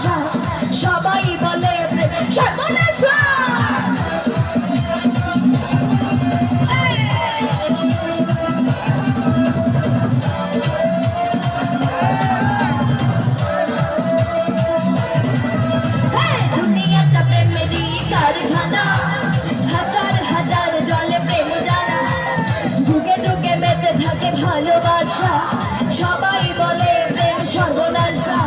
ভালোবাসা সবাই বলে প্রেম সর্বনাশা দুনিয়াটা প্রেমেরই কারখানা হাজার হাজার জলে প্রেম জ্বালা যুগে যুগে বেঁচে থাকে ভালোবাসা সবাই বলে প্রেম সর্বনাশা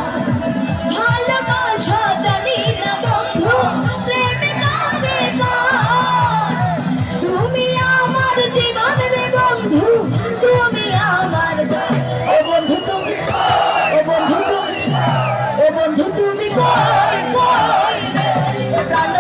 ভালোবাসা জানি না বন্ধু প্রেম কারে কার তুমি আমার জীবন রে বন্ধু তুমি আমার ও বন্ধু তুমি ও বন্ধু তুমি ও বন্ধু তুমি কই কই রে প্রাণ